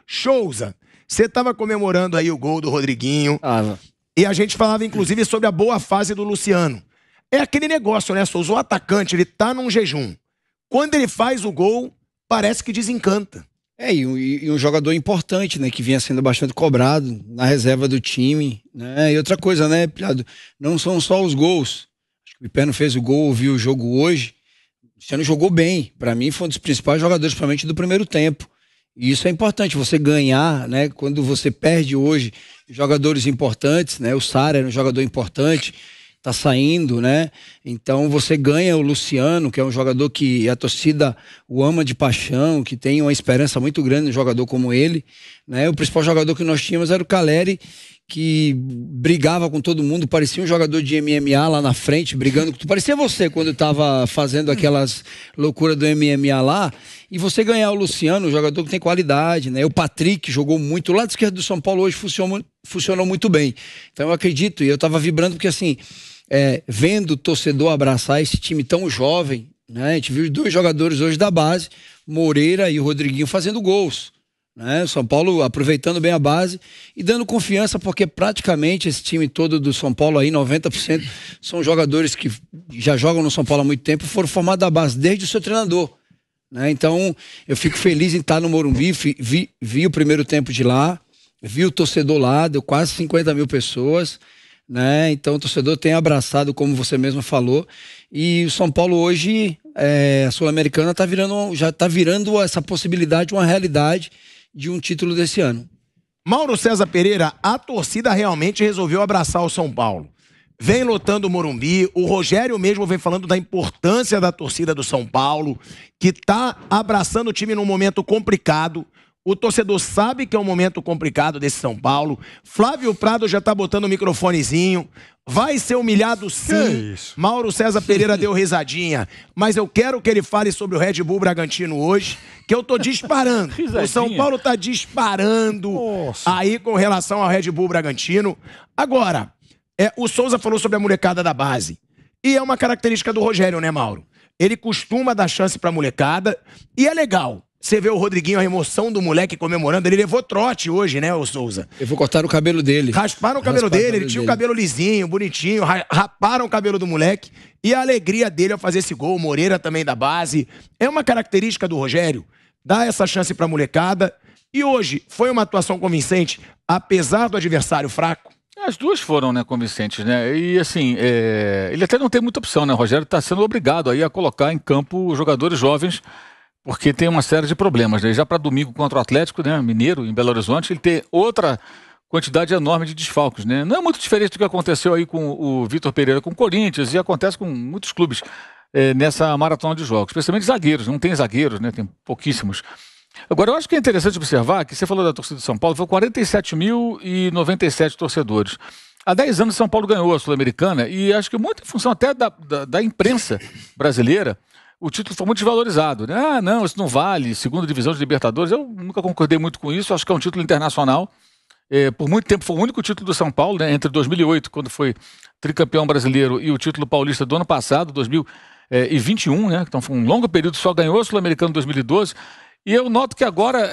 Souza, você estava comemorando aí o gol do Rodriguinho. E a gente falava, inclusive, sobre a boa fase do Luciano. É aquele negócio, né, Souza? O atacante, ele tá num jejum. Quando ele faz o gol, parece que desencanta. E um jogador importante, né, que vinha sendo bastante cobrado na reserva do time, né? E outra coisa, né, Pilhado, não são só os gols. Acho que o Piperno fez o gol, viu o jogo hoje. O Luciano jogou bem. Para mim, foi um dos principais jogadores, principalmente do primeiro tempo. E isso é importante, você ganhar, né? Quando você perde hoje jogadores importantes, né? O Sara era um jogador importante, tá saindo, né? Então você ganha o Luciano, que é um jogador que a torcida o ama de paixão, que tem uma esperança muito grande no jogador como ele, né? O principal jogador que nós tínhamos era o Caleri, que brigava com todo mundo, parecia um jogador de MMA lá na frente, brigando com... Parecia você quando estava fazendo aquelas loucuras do MMA lá, e você ganhar o Luciano, um jogador que tem qualidade, né? O Patrick jogou muito, o lado esquerdo do São Paulo hoje funcionou muito bem. Então eu acredito, e eu estava vibrando porque assim, vendo o torcedor abraçar esse time tão jovem, né? A gente viu os dois jogadores hoje da base, Moreira e o Rodriguinho fazendo gols. Né? O São Paulo aproveitando bem a base e dando confiança, porque praticamente esse time todo do São Paulo aí, 90% são jogadores que já jogam no São Paulo há muito tempo, foram formados da base desde o seu treinador, né? Então eu fico feliz em estar no Morumbi, vi o primeiro tempo de lá, vi o torcedor lá, deu quase 50 mil pessoas, né? Então o torcedor tem abraçado, como você mesmo falou, e o São Paulo hoje, a Sul-Americana já está virando essa possibilidade, uma realidade de um título desse ano. Mauro César Pereira, a torcida realmente resolveu abraçar o São Paulo. Vem lotando o Morumbi, o Rogério mesmo vem falando da importância da torcida do São Paulo, que tá abraçando o time num momento complicado. O torcedor sabe que é um momento complicado desse São Paulo. Flávio Prado já tá botando o microfonezinho. Vai ser humilhado sim. Mauro César Pereira deu risadinha. Mas eu quero que ele fale sobre o Red Bull Bragantino hoje, que eu tô disparando. O São Paulo tá disparando aí com relação ao Red Bull Bragantino. Agora, o Souza falou sobre a molecada da base. E é uma característica do Rogério, né, Mauro? Ele costuma dar chance pra molecada e é legal. Você vê o Rodriguinho, a emoção do moleque comemorando. Ele levou trote hoje, né, o Souza? Eu vou cortar o cabelo dele. Rasparam o cabelo dele, ele tinha o cabelo lisinho, bonitinho. Raparam o cabelo do moleque. E a alegria dele ao fazer esse gol, o Moreira também da base. É uma característica do Rogério, dar essa chance pra molecada. E hoje, foi uma atuação convincente, apesar do adversário fraco? As duas foram, né, convincentes, né? E assim, ele até não tem muita opção, né? O Rogério tá sendo obrigado aí a colocar em campo jogadores jovens, porque tem uma série de problemas, né? Já para domingo contra o Atlético, né, Mineiro, em Belo Horizonte, ele tem outra quantidade enorme de desfalques, né? Não é muito diferente do que aconteceu aí com o Vitor Pereira com o Corinthians e acontece com muitos clubes nessa maratona de jogos, especialmente zagueiros. Não tem zagueiros, né? Tem pouquíssimos. Agora, eu acho que é interessante observar que você falou da torcida de São Paulo, foi 47.097 torcedores. Há 10 anos São Paulo ganhou a Sul-Americana e acho que muito em função até da imprensa brasileira, o título foi muito desvalorizado, né? Ah, não, isso não vale, segunda divisão de Libertadores. Eu nunca concordei muito com isso, acho que é um título internacional. Por muito tempo foi o único título do São Paulo, né? Entre 2008, quando foi tricampeão brasileiro, e o título paulista do ano passado, 2021, né? Então foi um longo período, só ganhou o Sul-Americano em 2012. E eu noto que agora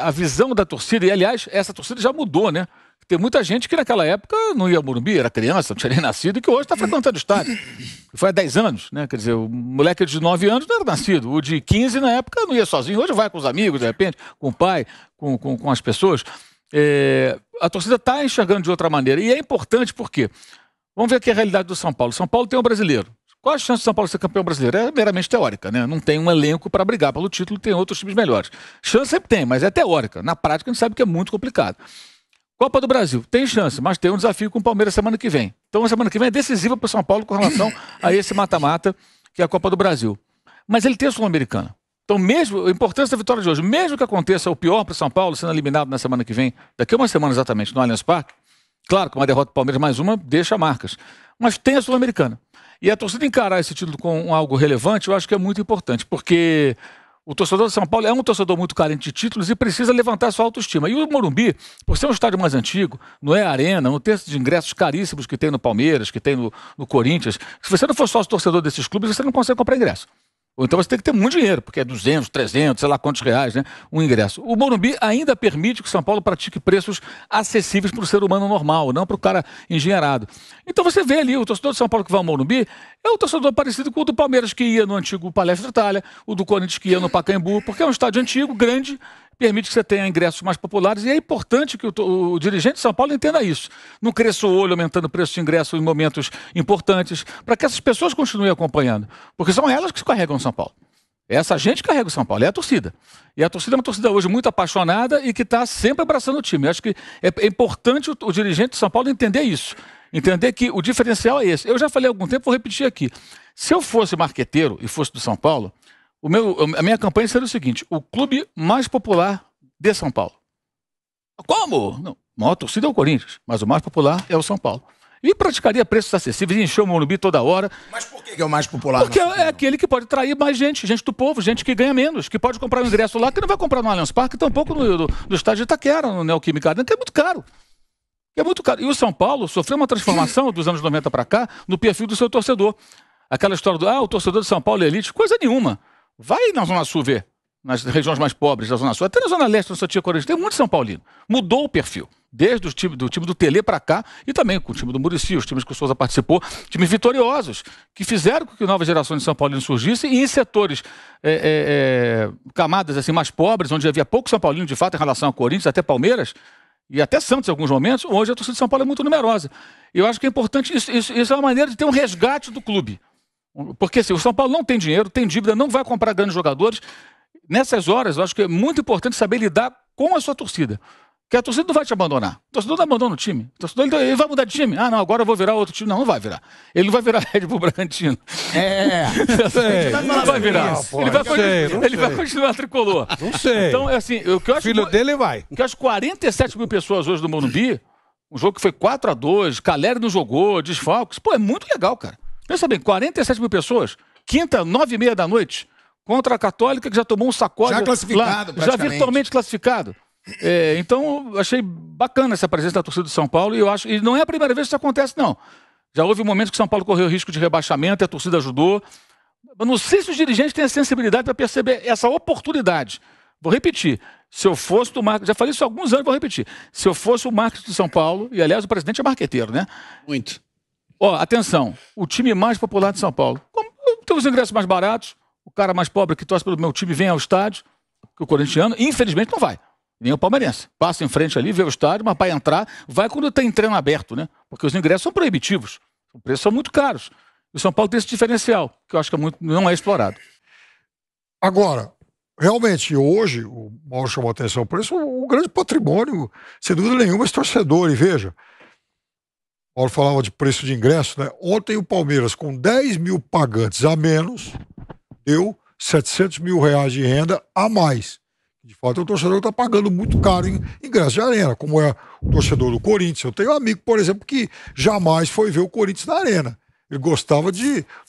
a visão da torcida, e aliás, essa torcida já mudou, né? Tem muita gente que naquela época não ia ao Morumbi, era criança, não tinha nem nascido, e que hoje está frequentando o estádio. Foi há 10 anos, né? Quer dizer, o moleque de 9 anos não era nascido. O de 15 na época não ia sozinho, hoje vai com os amigos, de repente, com o pai, com as pessoas. A torcida está enxergando de outra maneira. E é importante porque, vamos ver aqui a realidade do São Paulo. São Paulo tem um brasileiro. Qual a chance do São Paulo ser campeão brasileiro? É meramente teórica, né? Não tem um elenco para brigar pelo título, tem outros times melhores. Chance sempre tem, mas é teórica. Na prática, a gente sabe que é muito complicado. Copa do Brasil, tem chance, mas tem um desafio com o Palmeiras semana que vem. Então, a semana que vem é decisiva para o São Paulo com relação a esse mata-mata, que é a Copa do Brasil. Mas ele tem a Sul-Americana. Então, mesmo a importância da vitória de hoje, mesmo que aconteça o pior para o São Paulo, sendo eliminado na semana que vem, daqui a uma semana exatamente, no Allianz Parque, claro que uma derrota do Palmeiras mais uma deixa marcas. Mas tem a Sul-Americana. E a torcida encarar esse título com algo relevante, eu acho que é muito importante, porque o torcedor de São Paulo é um torcedor muito carente de títulos e precisa levantar sua autoestima. E o Morumbi, por ser um estádio mais antigo, não é arena, não tem de ingressos caríssimos que tem no Palmeiras, que tem no Corinthians. Se você não for sócio torcedor desses clubes, você não consegue comprar ingresso. Ou então você tem que ter muito dinheiro, porque é 200, 300, sei lá quantos reais, né? Um ingresso. O Morumbi ainda permite que o São Paulo pratique preços acessíveis para o ser humano normal, não para o cara engenheirado. Então você vê ali, o torcedor de São Paulo que vai ao Morumbi é um torcedor parecido com o do Palmeiras, que ia no antigo Palestra Itália, o do Corinthians que ia no Pacaembu, porque é um estádio antigo, grande, permite que você tenha ingressos mais populares, e é importante que o dirigente de São Paulo entenda isso. Não cresça o olho aumentando o preço de ingresso em momentos importantes, para que essas pessoas continuem acompanhando. Porque são elas que se carregam o São Paulo. É essa gente que carrega o São Paulo, é a torcida. E a torcida é uma torcida hoje muito apaixonada e que está sempre abraçando o time. Eu acho que é importante o dirigente de São Paulo entender isso. Entender que o diferencial é esse. Eu já falei há algum tempo, vou repetir aqui. Se eu fosse marqueteiro e fosse do São Paulo, a minha campanha seria o seguinte: o clube mais popular de São Paulo. Como? Não, a maior torcida é o Corinthians, mas o mais popular é o São Paulo. E praticaria preços acessíveis, encher o Morumbi toda hora. Mas por que é o mais popular? Porque é aquele que pode atrair mais gente do povo, gente que ganha menos, que pode comprar um ingresso lá, que não vai comprar no Allianz Parque, tampouco no estádio de Itaquera, no Neoquímica Arena, que é muito caro. É muito caro. E o São Paulo sofreu uma transformação dos anos 90 para cá no perfil do seu torcedor. Aquela história do, o torcedor de São Paulo é elite, coisa nenhuma. Vai na Zona Sul ver, nas regiões mais pobres da Zona Sul, até na Zona Leste, no Santia Corinthians, tem muito São Paulino. Mudou o perfil, desde do time do Tele para cá, e também com o time do Muricy, os times que o Souza participou, times vitoriosos, que fizeram com que novas gerações de São Paulino surgissem, e em setores, camadas assim, mais pobres, onde havia pouco São Paulino, de fato, em relação ao Corinthians, até Palmeiras, e até Santos em alguns momentos, hoje a torcida de São Paulo é muito numerosa. E eu acho que é importante, isso é uma maneira de ter um resgate do clube. Porque se o São Paulo não tem dinheiro, tem dívida, não vai comprar grandes jogadores, nessas horas eu acho que é muito importante saber lidar com a sua torcida. Porque a torcida não vai te abandonar. O torcedor não abandona o time. O torcedor ele vai mudar de time. Ah, não, agora eu vou virar outro time. Não, não vai virar. Ele não vai virar Red Bull Bragantino. Não vai virar. Ele vai continuar tricolor. Não sei. Então, é assim, o que eu acho. Filho dele vai. Que eu acho 47 mil pessoas hoje no Morumbi, um jogo que foi 4-2, Caleri não jogou, desfalques. Pô, é muito legal, cara. Pensa bem, 47 mil pessoas, quinta, 9h30 da noite, contra a Católica, que já tomou um sacode. Já classificado, lá, já virtualmente classificado. Então, achei bacana essa presença da torcida do São Paulo, e não é a primeira vez que isso acontece, não. Já houve momentos que o São Paulo correu risco de rebaixamento e a torcida ajudou. Eu não sei se os dirigentes têm a sensibilidade para perceber essa oportunidade. Vou repetir. Se eu fosse do marketing, já falei isso há alguns anos, vou repetir. Se eu fosse o marketing de São Paulo, e aliás o presidente é marqueteiro, né? Muito. Atenção, o time mais popular de São Paulo. Como tem os ingressos mais baratos, o cara mais pobre que torce pelo meu time vem ao estádio, que o corintiano, infelizmente, não vai. Nem o palmeirense. Passa em frente ali, vê o estádio, mas para entrar, vai quando tem treino aberto, né? Porque os ingressos são proibitivos. Os preços são muito caros. E o São Paulo tem esse diferencial, que eu acho que não é explorado. Agora, realmente, hoje, o Mauro chamou a atenção por isso, o grande patrimônio, sem dúvida nenhuma, esse torcedor. E veja, o Mauro falava de preço de ingresso, né? Ontem o Palmeiras, com 10 mil pagantes a menos, deu 700 mil reais de renda a mais. De fato, o torcedor está pagando muito caro em ingresso de arena, como é o torcedor do Corinthians. Eu tenho um amigo, por exemplo, que jamais foi ver o Corinthians na arena. Ele gostava do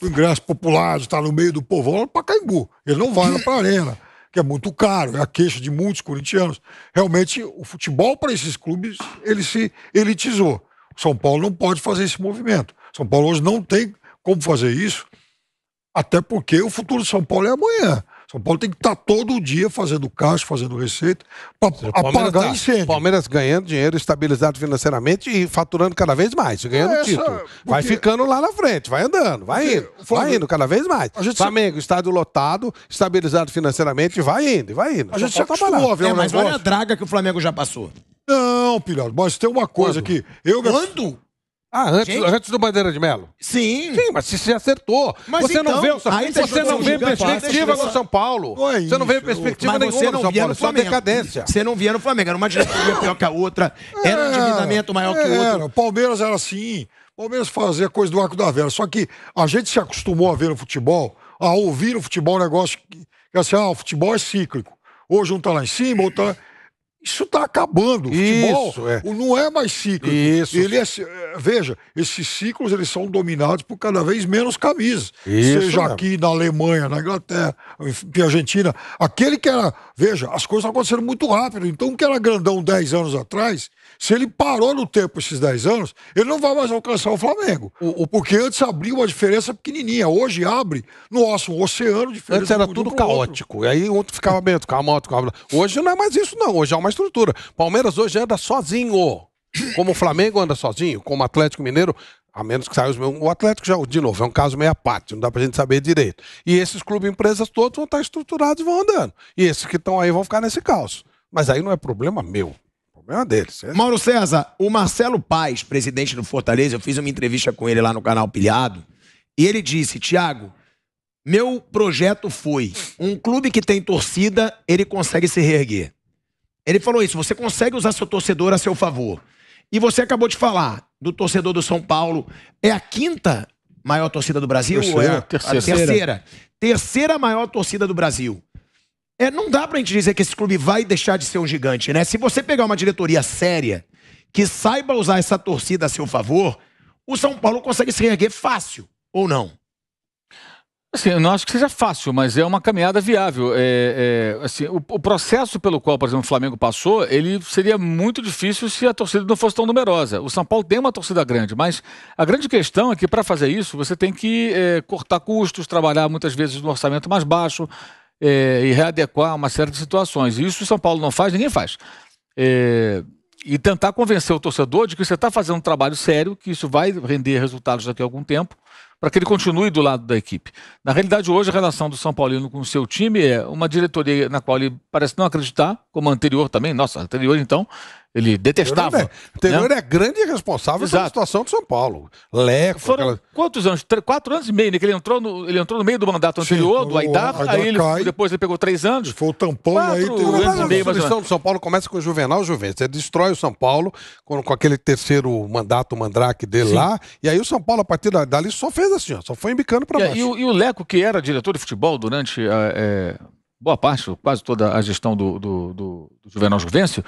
ingresso popular, de estar no meio do povão lá no Pacaembu. Ele não vai lá para a arena, que é muito caro, é a queixa de muitos corintianos. Realmente, o futebol para esses clubes, ele se elitizou. O São Paulo não pode fazer esse movimento. O São Paulo hoje não tem como fazer isso, até porque o futuro de São Paulo é amanhã. São Paulo tem que estar todo dia fazendo caixa, fazendo receita, para apagar incêndio. O Palmeiras ganhando dinheiro, estabilizado financeiramente e faturando cada vez mais, ganhando título. Vai ficando lá na frente, vai andando, vai indo cada vez mais. Flamengo, estádio lotado, estabilizado financeiramente, vai indo. A gente se acostumou a ver mas olha a draga que o Flamengo já passou. Não, Pilhado, mas tem uma coisa que... Quando? Antes do Bandeira de Melo? Sim, mas se você acertou. Mas você então, não vê perspectiva no São Paulo. Você não vê perspectiva nenhuma no São Paulo. Só decadência. Você não via no Flamengo. Era uma diretoria pior que a outra. Era um endividamento maior que o outro. O Palmeiras era assim. O Palmeiras fazia coisa do arco da velha. Só que a gente se acostumou a ver no futebol, a ouvir no futebol um negócio que assim, o futebol é cíclico. Hoje um tá lá em cima, outro tá... Isso está acabando. O futebol não é mais cíclico. Isso. Ele veja, esses ciclos eles são dominados por cada vez menos camisas. Isso Seja mesmo. aqui na Alemanha, na Inglaterra, em Argentina. Aquele que era... Veja, as coisas estão acontecendo muito rápido. Então, o que era grandão 10 anos atrás, se ele parou no tempo esses 10 anos, ele não vai mais alcançar o Flamengo. Porque antes abriu uma diferença pequenininha. Hoje abre, nossa, um oceano de diferença. Antes era tudo caótico. E aí outro ficava bem, outro ficava mal, outro ficava... Hoje não é mais isso, não. Hoje é uma estrutura. Palmeiras hoje anda sozinho. Como o Flamengo anda sozinho, como o Atlético Mineiro, a menos que saia os meus... O Atlético já, de novo, é um caso meio à parte, não dá pra gente saber direito. E esses clubes empresas todos vão estar estruturados e vão andando. E esses que estão aí vão ficar nesse caos. Mas aí não é problema meu. Problema deles. Mauro César, o Marcelo Paes, presidente do Fortaleza, eu fiz uma entrevista com ele lá no canal Pilhado, e ele disse, Thiago, meu projeto foi, um clube que tem torcida, ele consegue se reerguer. Ele falou isso, você consegue usar seu torcedor a seu favor. E você acabou de falar do torcedor do São Paulo, é a 5ª maior torcida do Brasil? Terceira. Ou é a terceira? Terceira maior torcida do Brasil. Não dá pra gente dizer que esse clube vai deixar de ser um gigante, né? Se você pegar uma diretoria séria, que saiba usar essa torcida a seu favor, o São Paulo consegue se reerguer fácil, ou não? Assim, eu não acho que seja fácil, mas é uma caminhada viável. Assim, o processo pelo qual, por exemplo, o Flamengo passou, ele seria muito difícil se a torcida não fosse tão numerosa. O São Paulo tem uma torcida grande, mas a grande questão é que para fazer isso, você tem que cortar custos, trabalhar muitas vezes no orçamento mais baixo e readequar uma série de situações. E isso o São Paulo não faz, ninguém faz. E tentar convencer o torcedor de que você está fazendo um trabalho sério, que isso vai render resultados daqui a algum tempo, para que ele continue do lado da equipe. Na realidade, hoje, a relação do São Paulino com o seu time é uma diretoria na qual ele parece não acreditar, como a anterior também. Nossa, a anterior, então, ele detestava. O anterior é grande responsável pela situação do São Paulo. Leco. Foram quantos anos? 4 anos e meio, né? Que ele entrou no meio do mandato anterior, do Aidar, aí depois ele pegou 3 anos. Foi o tampão aí. 4 anos e meio, a destruição do São Paulo começa com o Juvenal Juventus. Ele destrói o São Paulo com aquele terceiro mandato, o mandrake dele lá. E aí o São Paulo, a partir dali, só fez assim, ó, só foi embicando pra baixo. E o Leco, que era diretor de futebol durante boa parte, quase toda a gestão do Juvenal Juvencio,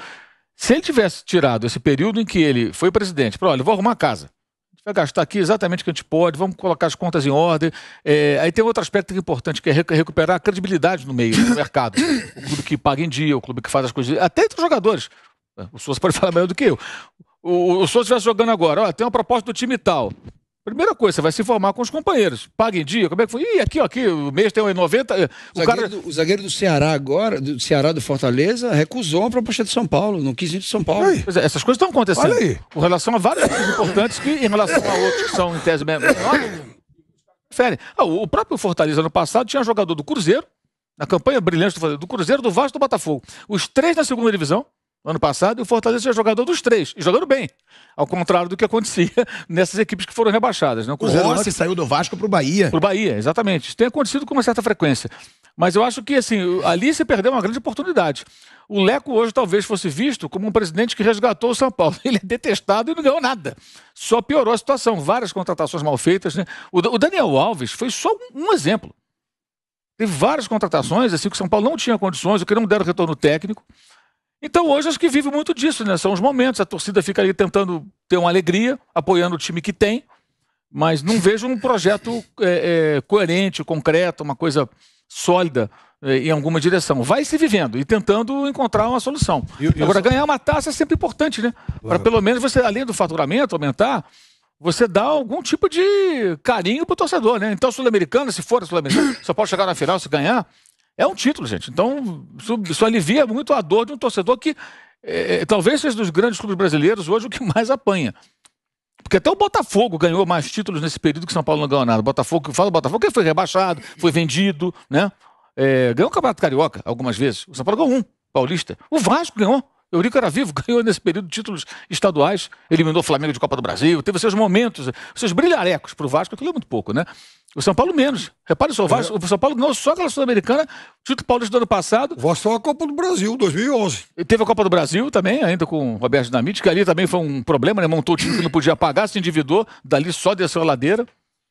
se ele tivesse tirado esse período em que ele foi presidente, olha, vou arrumar a casa, a gente vai gastar aqui exatamente o que a gente pode, vamos colocar as contas em ordem. Aí tem outro aspecto importante, que é recuperar a credibilidade no meio, no mercado. O clube que paga em dia, o clube que faz as coisas, até entre os jogadores. O Souza pode falar melhor do que eu. O Souza estivesse jogando agora, tem uma proposta do time tal. Primeira coisa, você vai se informar com os companheiros. Paga em dia, como é que foi? Aqui, o mês tem 90... O zagueiro do Ceará agora, do Ceará do Fortaleza, recusou a proposta de São Paulo, não quis ir de São Paulo. Pois é, essas coisas estão acontecendo. Com relação a várias coisas importantes que, em relação a outros que são em tese menores, diferem. O próprio Fortaleza, no passado, tinha jogador do Cruzeiro, na campanha brilhante do Cruzeiro, do Vasco e do Botafogo. Os 3 na segunda divisão, ano passado, e o Fortaleza tinha jogador dos 3, e jogando bem. Ao contrário do que acontecia nessas equipes que foram rebaixadas. Né? O Rossi saiu do Vasco pro Bahia. Pro Bahia, exatamente. Isso tem acontecido com uma certa frequência. Mas eu acho que, assim, ali se perdeu uma grande oportunidade. O Leco hoje talvez fosse visto como um presidente que resgatou o São Paulo. Ele é detestado e não ganhou nada. Só piorou a situação. Várias contratações mal feitas. Né? O Daniel Alves foi só um exemplo. Teve várias contratações, assim, que o São Paulo não tinha condições, que não deram retorno técnico. Então hoje acho que vive muito disso, né? São os momentos, a torcida fica ali tentando ter uma alegria, apoiando o time que tem, mas não vejo um projeto coerente, concreto, uma coisa sólida em alguma direção. Vai se vivendo e tentando encontrar uma solução. Agora, ganhar uma taça é sempre importante, né? Para pelo menos você, além do faturamento aumentar, você dá algum tipo de carinho pro torcedor, né? Então, Sul-Americana, se for a Sul-Americana, só pode chegar na final se ganhar. É um título, gente. Então, isso alivia muito a dor de um torcedor que talvez seja dos grandes clubes brasileiros hoje o que mais apanha. Porque até o Botafogo ganhou mais títulos nesse período que São Paulo não ganhou nada. Botafogo, fala do Botafogo, que foi rebaixado, foi vendido, né? Ganhou o Campeonato Carioca algumas vezes. O São Paulo ganhou paulista. O Vasco ganhou. Eurico era vivo, ganhou nesse período títulos estaduais, eliminou o Flamengo de Copa do Brasil, teve seus momentos, seus brilharecos pro Vasco, aquilo é muito pouco, né? O São Paulo menos. Repare só, o São Paulo ganhou só aquela Sul-Americana, título paulista do ano passado. O Vasco foi a Copa do Brasil, 2011. E teve a Copa do Brasil também, ainda com o Roberto Dinamite, que ali também foi um problema, né? Montou o time que não podia pagar, se endividou, dali só desceu a ladeira.